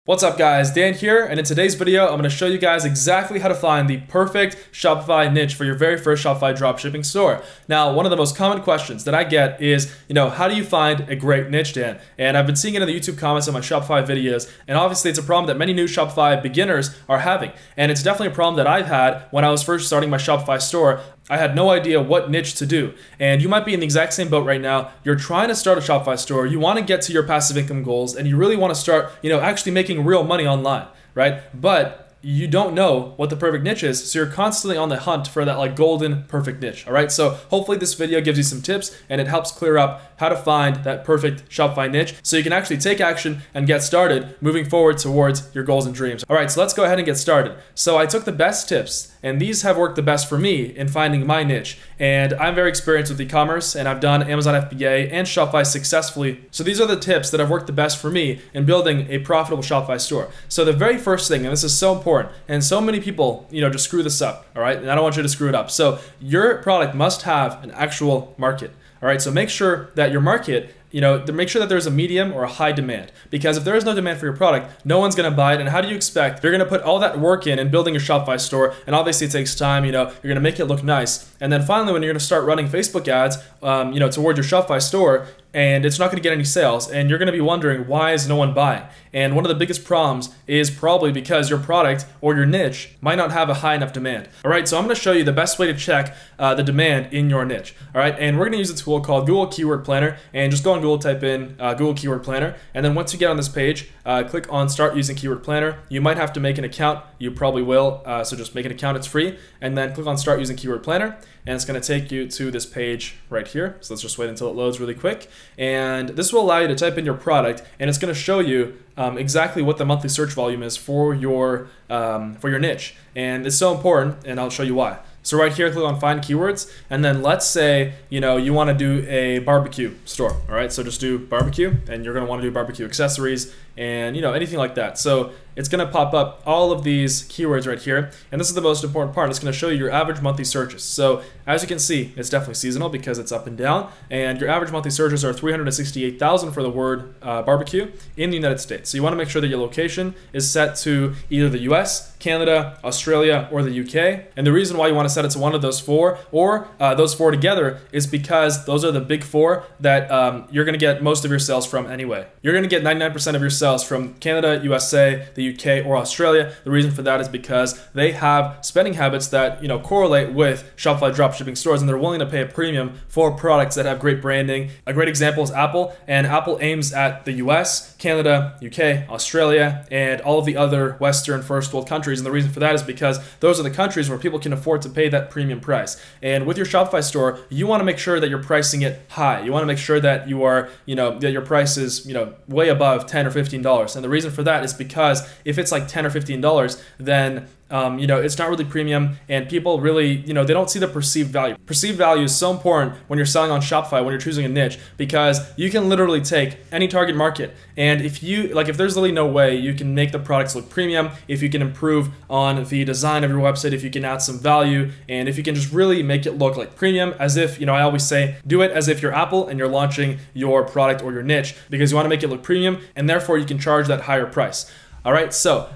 What's up guys, Dan here, and in today's video I'm going to show you guys exactly how to find the perfect Shopify niche for your very first Shopify dropshipping store. Now, one of the most common questions that I get is, how do you find a great niche, Dan? And I've been seeing it in the YouTube comments on my Shopify videos, and obviously it's a problem that many new Shopify beginners are having. And it's definitely a problem that I've had when I was first starting my Shopify store. I had no idea what niche to do. And you might be in the exact same boat right now. You're trying to start a Shopify store, you want to get to your passive income goals, and you really want to start, actually making real money online, right? But you don't know what the perfect niche is, so you're constantly on the hunt for that golden perfect niche, all right? So hopefully this video gives you some tips and it helps clear up how to find that perfect Shopify niche so you can actually take action and get started moving forward towards your goals and dreams. All right, so let's go ahead and get started. So I took the best tips, and these have worked the best for me in finding my niche. And I'm very experienced with e-commerce, and I've done Amazon FBA and Shopify successfully. So these are the tips that have worked the best for me in building a profitable Shopify store. So the very first thing, and this is so important, and so many people, just screw this up, all right? And I don't want you to screw it up. So your product must have an actual market, all right? So make sure that your market, make sure that there's a medium or a high demand, because if there is no demand for your product, no one's gonna buy it. And how do you expect you're gonna put all that work in building your Shopify store? And obviously it takes time, you're gonna make it look nice. And then finally, when you're gonna start running Facebook ads, toward your Shopify store, and it's not gonna get any sales, and you're gonna be wondering, why is no one buying? And one of the biggest problems is probably because your product or your niche might not have a high enough demand. All right, so I'm gonna show you the best way to check the demand in your niche. All right, and we're gonna use a tool called Google Keyword Planner, and just go on Google, type in Google Keyword Planner, and then once you get on this page, click on Start Using Keyword Planner. You might have to make an account, you probably will, so just make an account, it's free, and then click on Start Using Keyword Planner, and it's gonna take you to this page right here. So let's just wait until it loads really quick. And this will allow you to type in your product, and it's gonna show you exactly what the monthly search volume is for your niche. And it's so important, and I'll show you why. So right here, click on Find Keywords, and then let's say, you wanna do a barbecue store, all right? So just do barbecue, and you're gonna wanna do barbecue accessories, and anything like that. So it's gonna pop up all of these keywords right here, and this is the most important part. It's gonna show you your average monthly searches. So as you can see, it's definitely seasonal because it's up and down, and your average monthly searches are 368,000 for the word barbecue in the United States. So you wanna make sure that your location is set to either the US, Canada, Australia, or the UK. And the reason why you wanna set it to one of those four, or those four together, is because those are the big four that you're gonna get most of your sales from anyway. You're gonna get 99% of your sales from Canada, USA, the UK, or Australia. The reason for that is because they have spending habits that correlate with Shopify dropshipping stores, and they're willing to pay a premium for products that have great branding. A great example is Apple, and Apple aims at the US, Canada, UK, Australia, and all of the other Western first world countries. And the reason for that is because those are the countries where people can afford to pay that premium price. And with your Shopify store, you want to make sure that you're pricing it high. You want to make sure that you are, that your price is, way above $10 or $15. And the reason for that is because if it's like $10 or $15, then it's not really premium, and people really, they don't see the perceived value. Perceived value is so important when you're selling on Shopify, when you're choosing a niche, because you can literally take any target market, and if there's really no way you can make the products look premium, if you can improve on the design of your website, if you can add some value, and if you can just really make it look like premium, as if, I always say, do it as if you're Apple and you're launching your product or your niche, because you want to make it look premium, and therefore you can charge that higher price. All right, so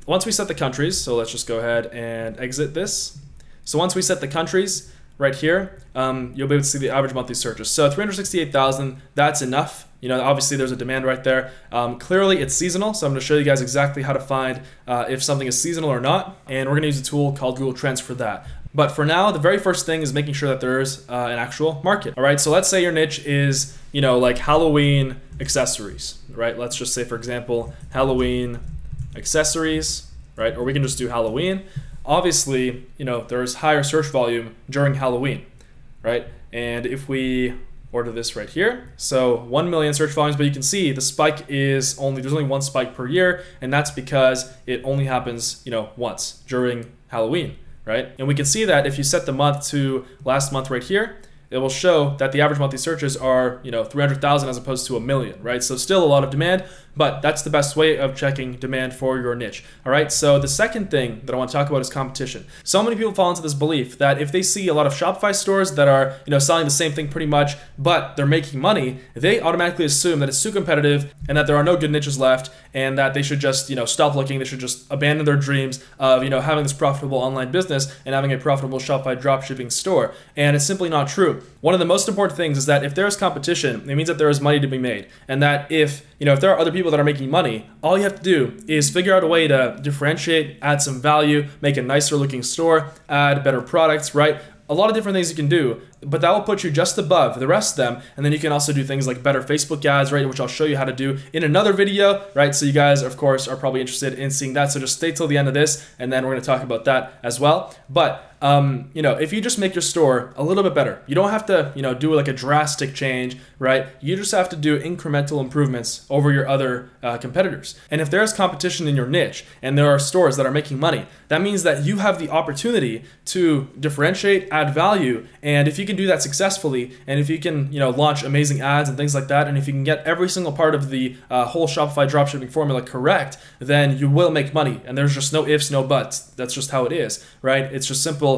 once we set the countries, so let's just go ahead and exit this. So once we set the countries right here, you'll be able to see the average monthly searches. So 368,000, that's enough. Obviously there's a demand right there. Clearly it's seasonal, so I'm gonna show you guys exactly how to find if something is seasonal or not. And we're gonna use a tool called Google Trends for that. But for now, the very first thing is making sure that there's an actual market. All right, so let's say your niche is, like Halloween accessories, right? Let's just say, for example, Halloween accessories, right? Or we can just do Halloween. Obviously, there's higher search volume during Halloween, right? And if we order this right here, so 1 million search volumes, but you can see the spike is there's only one spike per year, and that's because it only happens, once during Halloween, right? And we can see that if you set the month to last month right here, it will show that the average monthly searches are 300,000 as opposed to 1 million, right? So still a lot of demand, But that's the best way of checking demand for your niche. All right, so the second thing that I want to talk about is competition. So many people fall into this belief that if they see a lot of Shopify stores that are, selling the same thing pretty much, but they're making money, they automatically assume that it's too competitive and that there are no good niches left, and that they should just, stop looking. They should just abandon their dreams of, having this profitable online business and having a profitable Shopify dropshipping store. And it's simply not true. One of the most important things is that if there is competition, it means that there is money to be made. And that if there are other people that are making money, all you have to do is figure out a way to differentiate, add some value, make a nicer looking store, add better products, right? A lot of different things you can do, but that will put you just above the rest of them. And then you can also do things like better Facebook ads, right? Which I'll show you how to do in another video, right? So you guys, of course, are probably interested in seeing that. So just stay till the end of this, and then we're gonna talk about that as well. But if you just make your store a little bit better, you don't have to, do like a drastic change, right? You just have to do incremental improvements over your other competitors. And if there's competition in your niche and there are stores that are making money, that means that you have the opportunity to differentiate, add value. And if you can do that successfully, and if you can, launch amazing ads and things like that, and if you can get every single part of the whole Shopify dropshipping formula correct, then you will make money. And there's just no ifs, no buts. That's just how it is, right? It's just simple.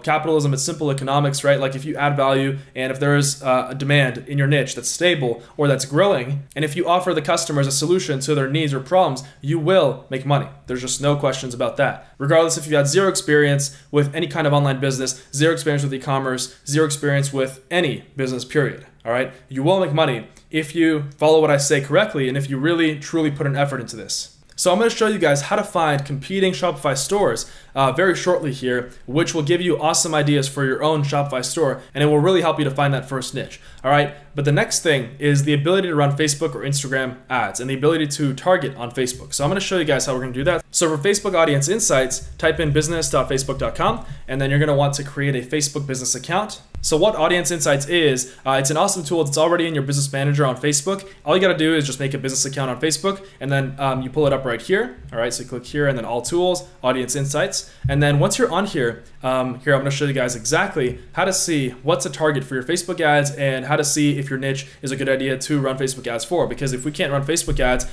Capitalism, it's simple economics, right? Like if you add value and if there is a demand in your niche that's stable or that's growing, and if you offer the customers a solution to their needs or problems, you will make money. There's just no questions about that. Regardless if you've had zero experience with any kind of online business, zero experience with e-commerce, zero experience with any business, period. All right, you will make money if you follow what I say correctly and if you really, truly put an effort into this. So I'm going to show you guys how to find competing Shopify stores very shortly here, which will give you awesome ideas for your own Shopify store, and it will really help you to find that first niche. All right, but the next thing is the ability to run Facebook or Instagram ads and the ability to target on Facebook. So I'm going to show you guys how we're going to do that. So for Facebook Audience Insights, type in business.facebook.com, and then you're going to want to create a Facebook business account. So what Audience Insights is, it's an awesome tool that's already in your business manager on Facebook. All you got to do is just make a business account on Facebook, and then you pull it up right here. All right, so you click here and then all tools, Audience Insights. And then once you're on here, I'm going to show you guys exactly how to see what's a target for your Facebook ads and how to see if your niche is a good idea to run Facebook ads for. Because if we can't run Facebook ads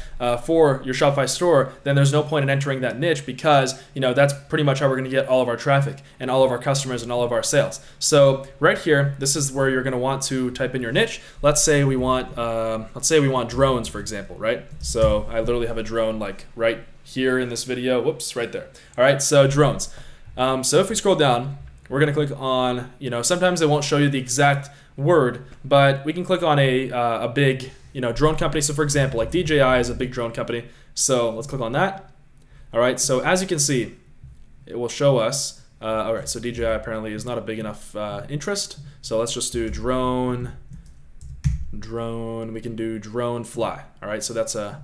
for your Shopify store, then there's no point in entering that niche, because that's pretty much how we're going to get all of our traffic and all of our customers and all of our sales. So right here, this is where you're going to want to type in your niche. Let's say we want drones, for example, right? So I literally have a drone like right here in this video. Whoops, right there. All right, so drones. So if we scroll down, we're going to click on, sometimes it won't show you the exact word, but we can click on a big, drone company. So for example, like DJI is a big drone company. So let's click on that. All right, so as you can see, it will show us. All right, so DJI apparently is not a big enough interest. So let's just do drone. We can do drone fly. All right, so that's a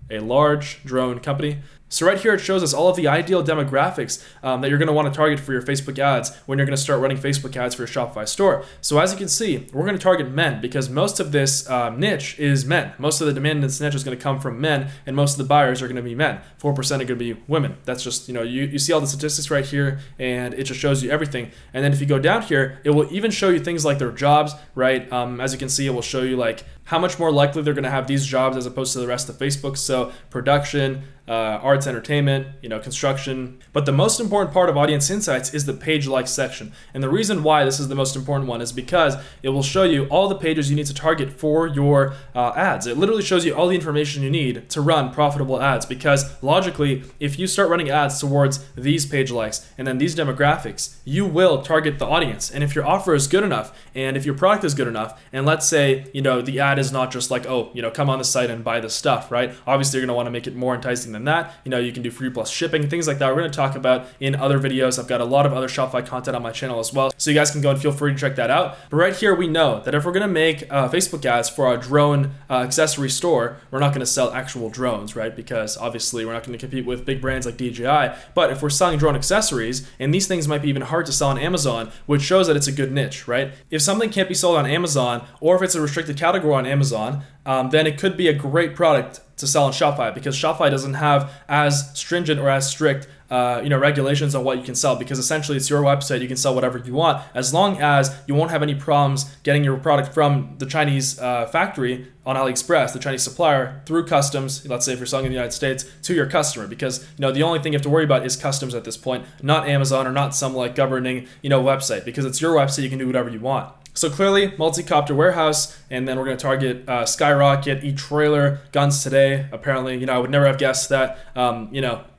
large drone company. So right here, it shows us all of the ideal demographics that you're going to want to target for your Facebook ads when you're going to start running Facebook ads for your Shopify store. So as you can see, we're going to target men because most of this niche is men. Most of the demand in this niche is going to come from men, and most of the buyers are going to be men. 4% are going to be women. That's just, you see all the statistics right here, and it just shows you everything. And then if you go down here, it will even show you things like their jobs, right? As you can see, it will show you like how much more likely they're going to have these jobs as opposed to the rest of Facebook. So production, arts, entertainment, construction. But the most important part of Audience Insights is the page like section. And the reason why this is the most important one is because it will show you all the pages you need to target for your ads. It literally shows you all the information you need to run profitable ads, because logically, if you start running ads towards these page likes and then these demographics, you will target the audience. And if your offer is good enough, and if your product is good enough, and let's say, the ad is not just like, oh, come on the site and buy this stuff, right? Obviously, you're going to want to make it more enticing than that. You can do free plus shipping, things like that. We're going to talk about in other videos. I've got a lot of other Shopify content on my channel as well, so you guys can go and feel free to check that out. But right here, we know that if we're going to make Facebook ads for our drone accessory store, we're not going to sell actual drones, right? Because obviously, we're not going to compete with big brands like DJI. But if we're selling drone accessories, and these things might be even hard to sell on Amazon, which shows that it's a good niche, right? If something can't be sold on Amazon, or if it's a restricted category on Amazon, then it could be a great product to sell on Shopify, because Shopify doesn't have as stringent or as strict regulations on what you can sell, because essentially it's your website. You can sell whatever you want as long as you won't have any problems getting your product from the Chinese factory on Aliexpress, the Chinese supplier, through customs, let's say if you're selling in the United States, to your customer, because the only thing you have to worry about is customs at this point, not Amazon or not some like governing website, because it's your website. You can do whatever you want. So clearly, multi-copter warehouse, and then we're going to target Skyrocket, e-trailer, guns today. Apparently, I would never have guessed that,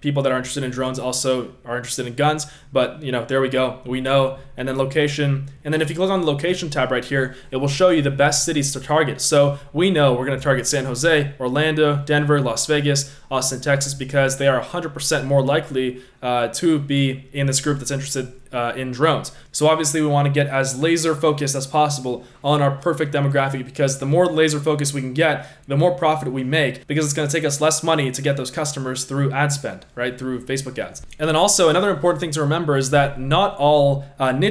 people that are interested in drones also are interested in guns, but there we go. We know. And then location, and then if you click on the location tab right here, it will show you the best cities to target. So we know we're going to target San Jose, Orlando, Denver, Las Vegas, Austin, Texas, because they are 100% more likely to be in this group that's interested in drones. So obviously we want to get as laser focused as possible on our perfect demographic, because the more laser focused we can get, the more profit we make, because it's going to take us less money to get those customers through ad spend, right, through Facebook ads. And then also another important thing to remember is that not all niches,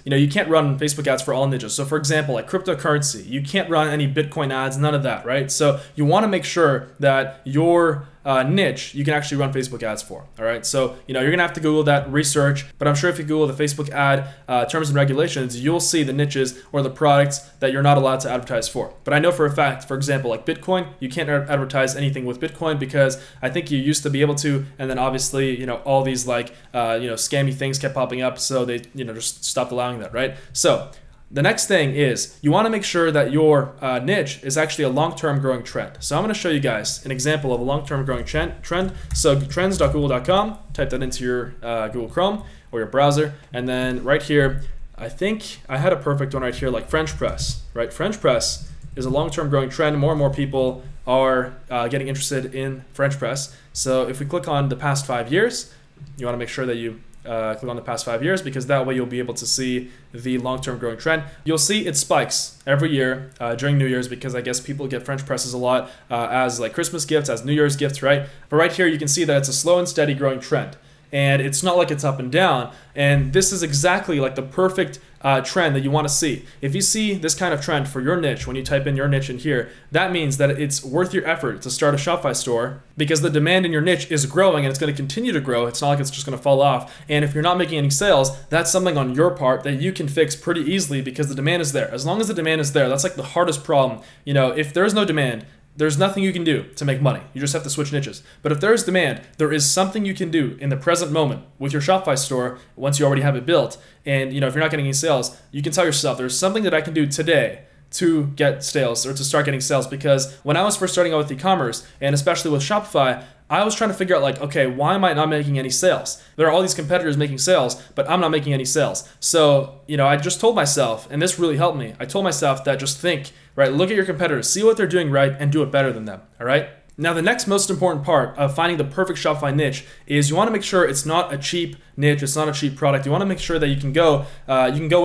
you can't run Facebook ads for all niches. So for example, like cryptocurrency, you can't run any Bitcoin ads, none of that, right? So you want to make sure that your niche you can actually run Facebook ads for. All right, so you're gonna have to Google that, research, but I'm sure if you Google the Facebook ad terms and regulations, you'll see the niches or the products that you're not allowed to advertise for. But I know for a fact, for example, like Bitcoin, you can't advertise anything with Bitcoin, because I think you used to be able to, and then obviously all these like scammy things kept popping up, so they just stopped allowing that, right? So the next thing is you want to make sure that your niche is actually a long-term growing trend. So I'm going to show you guys an example of a long-term growing trend. So trends.google.com, type that into your Google Chrome or your browser, and then right here, I think I had a perfect one right here, like French press, right? French press is a long-term growing trend. More and more people are getting interested in French press. So if we click on the past 5 years, you want to make sure that you click on the past 5 years, because that way you'll be able to see the long-term growing trend. You'll see it spikes every year during New Year's, because I guess people get French presses a lot as like Christmas gifts, as New Year's gifts, right? But right here you can see that it's a slow and steady growing trend, and it's not like it's up and down. And this is exactly like the perfect trend that you want to see. If you see this kind of trend for your niche, when you type in your niche in here, that means that it's worth your effort to start a Shopify store, because the demand in your niche is growing and it's going to continue to grow. It's not like it's just going to fall off. And if you're not making any sales, that's something on your part that you can fix pretty easily, because the demand is there. As long as the demand is there, that's like the hardest problem. If there's no demand, there's nothing you can do to make money. You just have to switch niches. But if there is demand, there is something you can do in the present moment with your Shopify store once you already have it built. And if you're not getting any sales, you can tell yourself, there's something that I can do today to get sales, or to start getting sales. Because when I was first starting out with e-commerce, and especially with Shopify, I was trying to figure out like, okay, why am I not making any sales? There are all these competitors making sales, but I'm not making any sales. So, I just told myself, and this really helped me, I told myself that just think, right, look at your competitors, see what they're doing right, and do it better than them, all right? Now, the next most important part of finding the perfect Shopify niche is you want to make sure it's not a cheap niche, it's not a cheap product. You want to make sure that you can go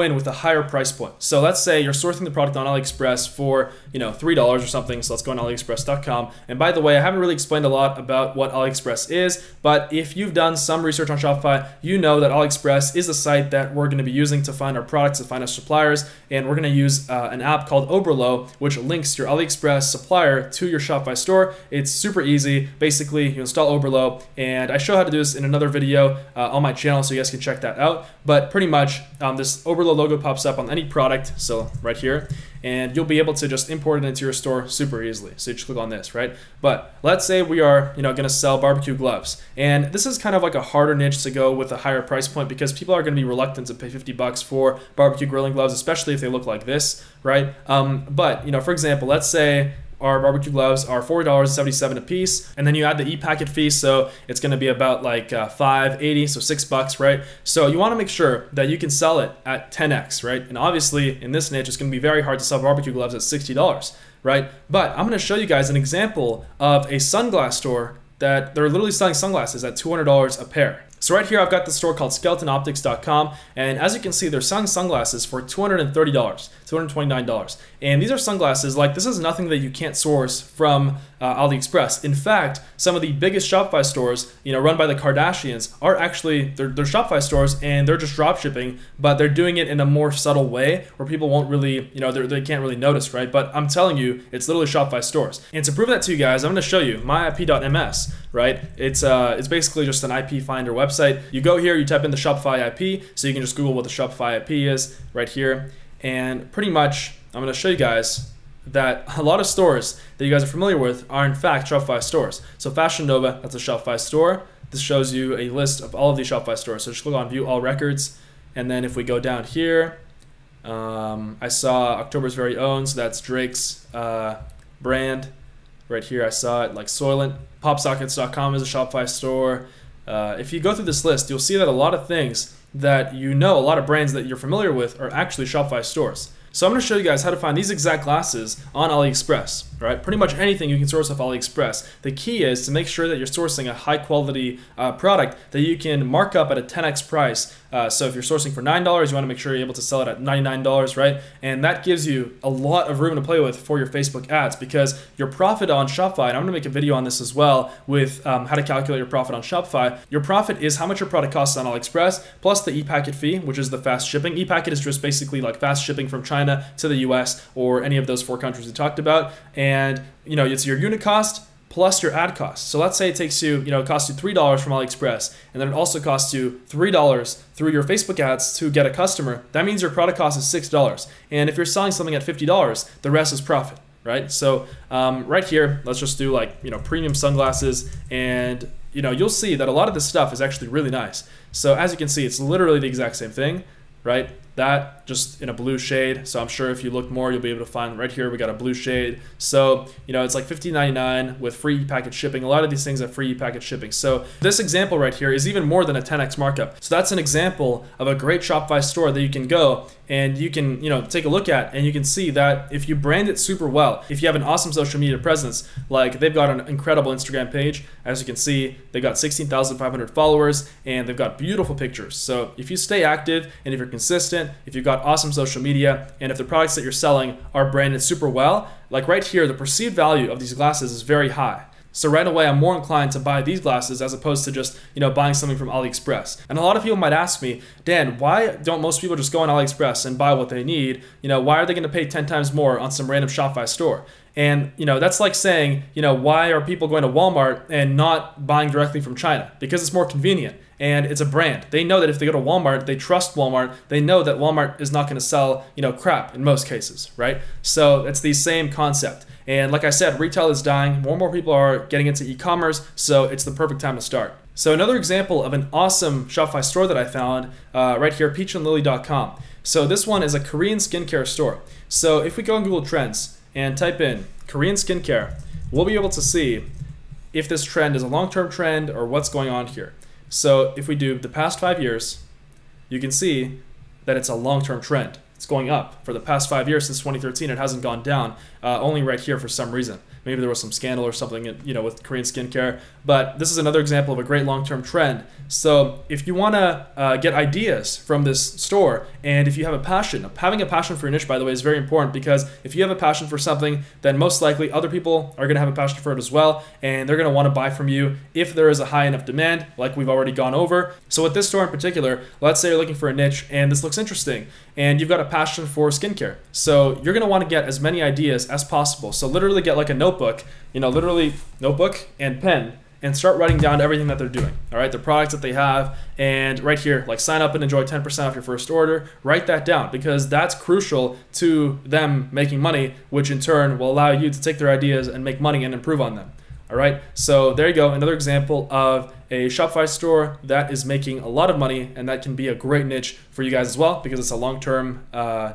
in with a higher price point. So let's say you're sourcing the product on Aliexpress for $3 or something. So let's go on Aliexpress.com. And by the way, I haven't really explained a lot about what Aliexpress is, but if you've done some research on Shopify, you know that Aliexpress is a site that we're going to be using to find our products, to find our suppliers, and we're going to use an app called Oberlo, which links your Aliexpress supplier to your Shopify store. It's super easy. Basically, you install Oberlo, and I show how to do this in another video on my channel, so you guys can check that out. But pretty much, this Oberlo logo pops up on any product, so right here, and you'll be able to just import it into your store super easily. So you just click on this, right? But let's say we are, going to sell barbecue gloves, and this is kind of like a harder niche to go with a higher price point, because people are going to be reluctant to pay $50 for barbecue grilling gloves, especially if they look like this, right? But for example, let's say our barbecue gloves are $4.77 a piece, and then you add the e-packet fee, so it's going to be about like $5.80, so $6, right? So you want to make sure that you can sell it at 10x, right? And obviously in this niche, it's going to be very hard to sell barbecue gloves at $60, right? But I'm going to show you guys an example of a sunglass store that they're literally selling sunglasses at $200 a pair. So right here, I've got the store called skeletonoptics.com, and as you can see, they're selling sunglasses for $230, $229. And these are sunglasses, like this is nothing that you can't source from Aliexpress. In fact, some of the biggest Shopify stores, run by the Kardashians, are actually, they're Shopify stores, and they're just drop shipping, but they're doing it in a more subtle way where people won't really, they can't really notice, right? But I'm telling you, it's literally Shopify stores. And to prove that to you guys, I'm going to show you myip.ms, right? It's basically just an IP finder website. You go here, you type in the Shopify IP, so you can just Google what the Shopify IP is right here. And pretty much, I'm going to show you guys that a lot of stores that you guys are familiar with are in fact Shopify stores. So Fashion Nova, that's a Shopify store. This shows you a list of all of these Shopify stores. So just click on View All Records. And then if we go down here, I saw October's Very Own, so that's Drake's brand. Right here I saw it, like Soylent. Popsockets.com is a Shopify store. If you go through this list, you'll see that a lot of things that a lot of brands that you're familiar with are actually Shopify stores. So I'm going to show you guys how to find these exact glasses on Aliexpress, right? Pretty much anything you can source off Aliexpress. The key is to make sure that you're sourcing a high quality product that you can mark up at a 10x price. So if you're sourcing for $9, you want to make sure you're able to sell it at $99, right? And that gives you a lot of room to play with for your Facebook ads, because your profit on Shopify, and I'm going to make a video on this as well with how to calculate your profit on Shopify. Your profit is how much your product costs on Aliexpress plus the e-packet fee, which is the fast shipping. E-packet is just basically like fast shipping from China to the US or any of those 4 countries we talked about. And it's your unit cost plus your ad cost. So let's say it takes you, it costs you $3 from Aliexpress, and then it also costs you $3 through your Facebook ads to get a customer. That means your product cost is $6. And if you're selling something at $50, the rest is profit, right? So right here, let's just do premium sunglasses, and you'll see that a lot of this stuff is actually really nice. So as you can see, it's literally the exact same thing, right? That just in a blue shade. So I'm sure if you look more, you'll be able to find right here, we got a blue shade. So, it's like $15.99 with free package shipping. A lot of these things have free package shipping. So this example right here is even more than a 10x markup. So that's an example of a great Shopify store that you can go and you can, take a look at, and you can see that if you brand it super well, if you have an awesome social media presence, like they've got an incredible Instagram page. As you can see, they've got 16,500 followers and they've got beautiful pictures. So if you stay active and if you're consistent, if you've got awesome social media, and if the products that you're selling are branded super well, like right here, the perceived value of these glasses is very high. So right away, I'm more inclined to buy these glasses as opposed to just, buying something from Aliexpress. And a lot of people might ask me, Dan, why don't most people just go on Aliexpress and buy what they need? Why are they going to pay 10 times more on some random Shopify store? And, that's like saying, why are people going to Walmart and not buying directly from China? Because it's more convenient. And it's a brand. They know that if they go to Walmart, they trust Walmart. They know that Walmart is not going to sell, crap in most cases, right? So it's the same concept. And like I said, retail is dying. More and more people are getting into e-commerce, so it's the perfect time to start. So another example of an awesome Shopify store that I found right here, peachandlily.com. So this one is a Korean skincare store. So if we go on Google Trends and type in Korean skincare, we'll be able to see if this trend is a long-term trend or what's going on here. So if we do the past 5 years, you can see that it's a long-term trend. It's going up. For the past 5 years, since 2013, it hasn't gone down, only right here for some reason. Maybe there was some scandal or something, with Korean skincare. But this is another example of a great long-term trend. So if you want to get ideas from this store, and if you have a passion, having a passion for your niche, by the way, is very important, because if you have a passion for something, then most likely other people are going to have a passion for it as well, and they're going to want to buy from you if there is a high enough demand, like we've already gone over. So with this store in particular, let's say you're looking for a niche, and this looks interesting, and you've got a passion for skincare. So you're going to want to get as many ideas as possible. So literally get like a notebook, literally notebook and pen, and start writing down everything that they're doing, all right? The products that they have, and right here, like sign up and enjoy 10% off your first order. Write that down, because that's crucial to them making money, which in turn will allow you to take their ideas and make money and improve on them. All right, so there you go, another example of a Shopify store that is making a lot of money, and that can be a great niche for you guys as well, because it's a long-term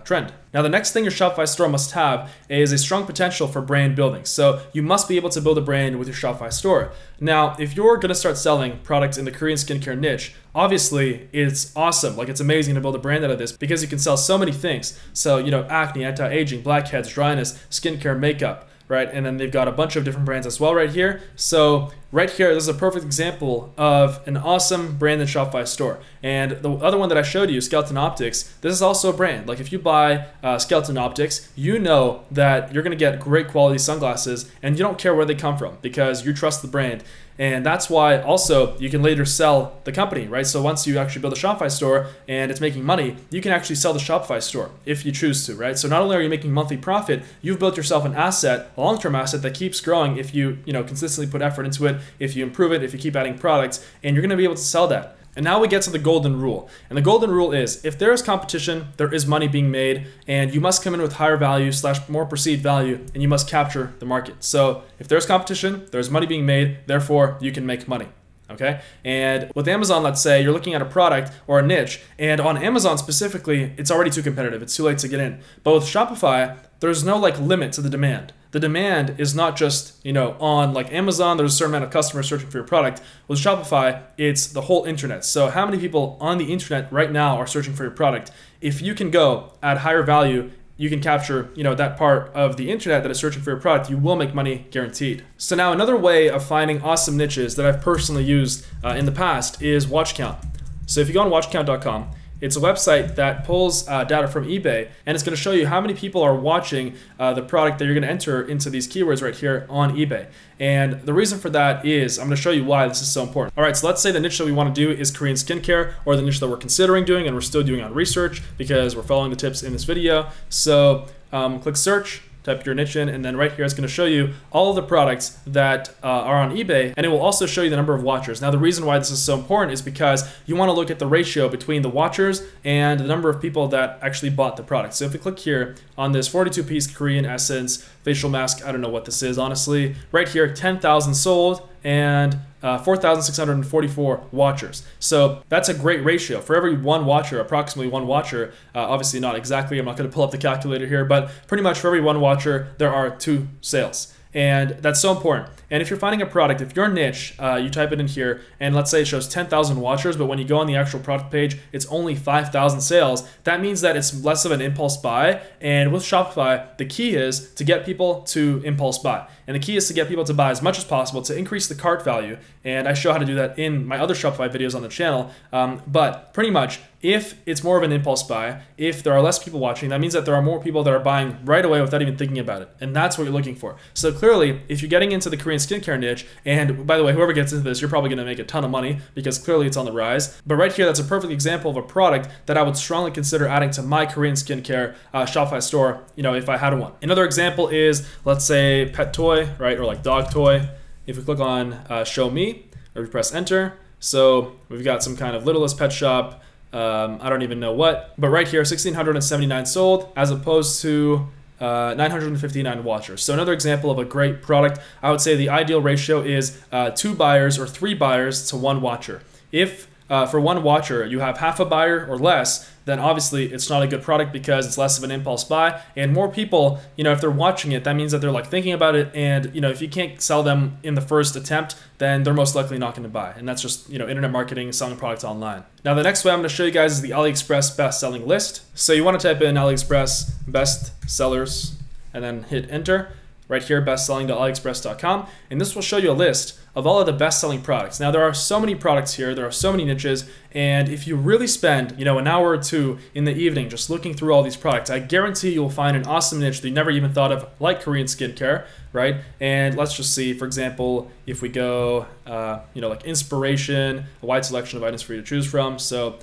trend. Now, the next thing your Shopify store must have is a strong potential for brand building. So you must be able to build a brand with your Shopify store. Now, if you're gonna start selling products in the Korean skincare niche, obviously it's awesome. Like, it's amazing to build a brand out of this, because you can sell so many things. So, acne, anti-aging, blackheads, dryness, skincare, makeup, right? And then they've got a bunch of different brands as well right here. So right here, this is a perfect example of an awesome branded Shopify store. And the other one that I showed you, Skeleton Optics, this is also a brand. Like if you buy Skeleton Optics, you know that you're gonna get great quality sunglasses and you don't care where they come from because you trust the brand. And that's why also you can later sell the company, right? So once you actually build a Shopify store and it's making money, you can actually sell the Shopify store if you choose to, right? So not only are you making monthly profit, you've built yourself an asset, a long-term asset that keeps growing if you consistently put effort into it, if you improve it, if you keep adding products, and you're gonna be able to sell that. And now we get to the golden rule. And the golden rule is, if there is competition, there is money being made, and you must come in with higher value / more perceived value, and you must capture the market. So if there's competition, there's money being made, therefore you can make money. Okay? And with Amazon, let's say you're looking at a product or a niche, and on Amazon specifically, it's already too competitive. It's too late to get in. But with Shopify, there's no limit to the demand. The demand is not just, on Amazon, there's a certain amount of customers searching for your product. With Shopify, it's the whole internet. So how many people on the internet right now are searching for your product? If you can go at higher value, you can capture, that part of the internet that is searching for your product, you will make money guaranteed. So now another way of finding awesome niches that I've personally used in the past is watch count. So if you go on watchcount.com, it's a website that pulls data from eBay, and it's going to show you how many people are watching the product that you're going to enter into these keywords right here on eBay. And the reason for that is, I'm going to show you why this is so important. All right, so let's say the niche that we want to do is Korean skincare, or the niche that we're considering doing and we're still doing on research because we're following the tips in this video. So click search, type your niche in, and then right here it's going to show you all of the products that are on eBay, and it will also show you the number of watchers. Now the reason why this is so important is because you want to look at the ratio between the watchers and the number of people that actually bought the product. So if we click here on this 42-piece Korean Essence facial mask, I don't know what this is honestly, right here 10,000 sold and 4,644 watchers. So that's a great ratio. For every one watcher, approximately one watcher, obviously not exactly, I'm not going to pull up the calculator here, but pretty much for every one watcher, there are 2 sales. And that's so important. And if you're finding a product, if your niche, you type it in here, and let's say it shows 10,000 watchers, but when you go on the actual product page, it's only 5,000 sales, that means that it's less of an impulse buy. And with Shopify, the key is to get people to impulse buy. And the key is to get people to buy as much as possible to increase the cart value. And I show how to do that in my other Shopify videos on the channel. But pretty much, if it's more of an impulse buy, if there are less people watching, that means that there are more people that are buying right away without even thinking about it. And that's what you're looking for. So clearly, if you're getting into the Korean skincare niche, and by the way, whoever gets into this, you're probably going to make a ton of money because clearly it's on the rise. But right here, that's a perfect example of a product that I would strongly consider adding to my Korean skincare Shopify store, if I had one. Another example is, let's say, pet toy, right? Or dog toy. If we click on show me, or we press enter, so we've got some kind of littlest pet shop. I don't even know what, but right here 1,679 sold as opposed to 959 watchers. So another example of a great product. I would say the ideal ratio is 2 buyers or 3 buyers to 1 watcher. If for 1 watcher you have half a buyer or less, then obviously it's not a good product because it's less of an impulse buy. And more people, if they're watching it, that means that they're thinking about it. And if you can't sell them in the first attempt, then they're most likely not going to buy. And that's just internet marketing, selling products online. Now the next way I'm going to show you guys is the Aliexpress best-selling list. So you want to type in Aliexpress best sellers and then hit enter. Right here, bestselling.aliexpress.com, and this will show you a list of all of the best-selling products. Now, there are so many products here, there are so many niches, and if you really spend, an hour or 2 in the evening just looking through all these products, I guarantee you'll find an awesome niche that you never even thought of, like Korean skincare, right? And let's just see, for example, if we go, like inspiration, a wide selection of items for you to choose from. So,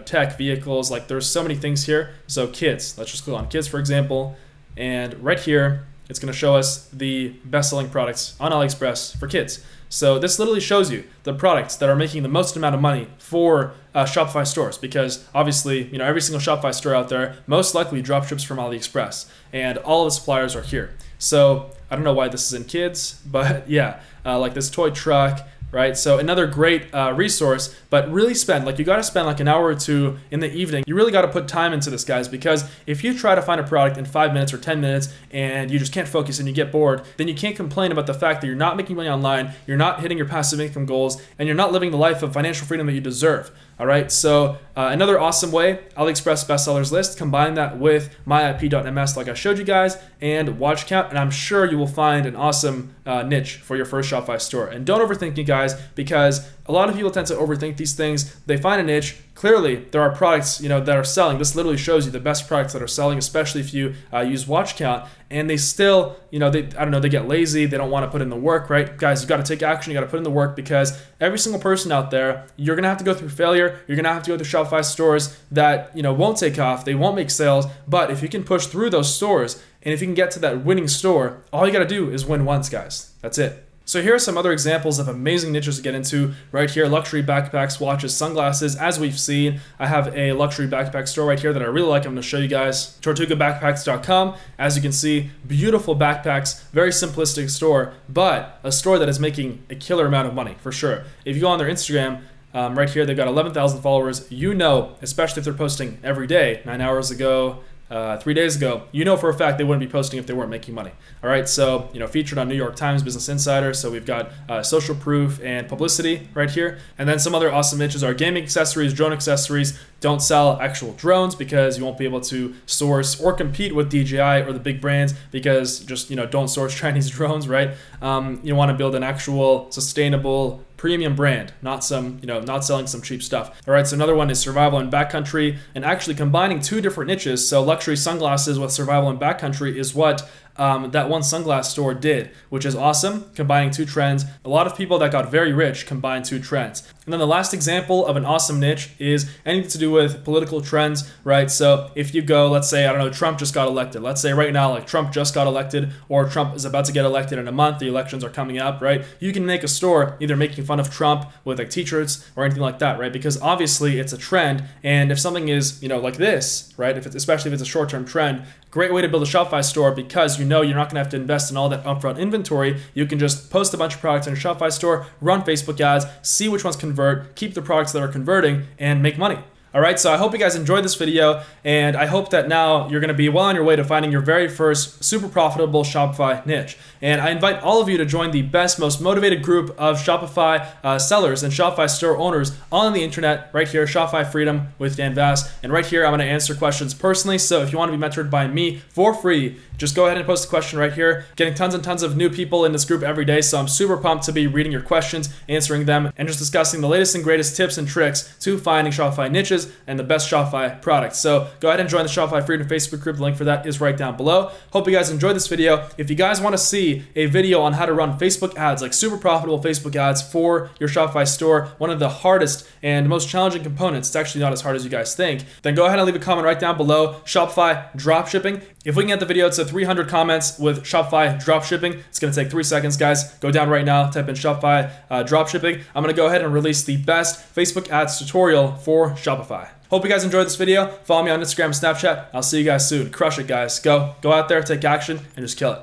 tech, vehicles, there's so many things here. So kids, let's just click on kids, for example, and right here, it's going to show us the best-selling products on AliExpress for kids. So this literally shows you the products that are making the most amount of money for Shopify stores, because obviously, every single Shopify store out there most likely dropships from AliExpress, and all of the suppliers are here. So I don't know why this is in kids, but yeah, like this toy truck, right? So another great resource, but really you got to spend like an hour or two in the evening. You really got to put time into this, guys, because if you try to find a product in 5 minutes or 10 minutes and you just can't focus and you get bored, then you can't complain about the fact that you're not making money online, you're not hitting your passive income goals, and you're not living the life of financial freedom that you deserve. All right, so another awesome way, Aliexpress bestsellers list, combine that with myip.ms like I showed you guys, and watch count, and I'm sure you will find an awesome niche for your first Shopify store. And don't overthink it, guys, because a lot of people tend to overthink these things. They find a niche. Clearly, there are products that are selling. This literally shows you the best products that are selling, especially if you use watch count. And they still, they get lazy. They don't want to put in the work, right? Guys, you got to take action. You got to put in the work, because every single person out there, you're going to have to go through failure. You're going to have to go through Shopify stores that, won't take off. They won't make sales. But if you can push through those stores, and if you can get to that winning store, all you got to do is win once, guys. That's it. So here are some other examples of amazing niches to get into right here. Luxury backpacks, watches, sunglasses. As we've seen, I have a luxury backpack store right here that I really like. I'm going to show you guys. TortugaBackpacks.com. As you can see, beautiful backpacks, very simplistic store, but a store that is making a killer amount of money for sure. If you go on their Instagram, right here, they've got 11,000 followers. Especially if they're posting every day, 9 hours ago, 3 days ago, for a fact they wouldn't be posting if they weren't making money. All right, so featured on New York Times, Business Insider. So we've got social proof and publicity right here, and then some other awesome niches are gaming accessories, drone accessories. Don't sell actual drones because you won't be able to source or compete with DJI or the big brands, because just don't source Chinese drones, right? You want to build an actual sustainable premium brand, not selling some cheap stuff. All right, so another one is survival and backcountry, and actually combining two different niches. So luxury sunglasses with survival and backcountry is what that one sunglass store did, which is awesome, combining two trends. A lot of people that got very rich combined two trends. And then the last example of an awesome niche is anything to do with political trends, right? So if you go, let's say, Trump just got elected. Let's say right now, like Trump just got elected, or Trump is about to get elected in a month, the elections are coming up, right? You can make a store either making fun of Trump with like t-shirts or anything like that, right? Because obviously it's a trend, and if something is, like this, right? Especially if it's a short-term trend, great way to build a Shopify store, because you're not going to have to invest in all that upfront inventory. You can just post a bunch of products in your Shopify store, run Facebook ads, see which ones convert, keep the products that are converting, and make money. All right, so I hope you guys enjoyed this video, and I hope that now you're going to be well on your way to finding your very first super profitable Shopify niche. And I invite all of you to join the best, most motivated group of Shopify sellers and Shopify store owners on the internet right here, Shopify Freedom with Dan Vass. And right here, I'm going to answer questions personally. So if you want to be mentored by me for free, just go ahead and post a question right here. Getting tons and tons of new people in this group every day, so I'm super pumped to be reading your questions, answering them, and just discussing the latest and greatest tips and tricks to finding Shopify niches and the best Shopify products. So go ahead and join the Shopify Freedom Facebook group. The link for that is right down below. Hope you guys enjoyed this video. If you guys want to see a video on how to run Facebook ads, like super profitable Facebook ads for your Shopify store, one of the hardest and most challenging components, it's actually not as hard as you guys think, then go ahead and leave a comment right down below. Shopify dropshipping. If we can get the video to 300 comments with Shopify dropshipping, it's going to take 3 seconds, guys. Go down right now, type in Shopify dropshipping. I'm going to go ahead and release the best Facebook ads tutorial for Shopify. Hope you guys enjoyed this video. Follow me on Instagram and Snapchat. I'll see you guys soon. Crush it, guys. Go out there, take action, and just kill it.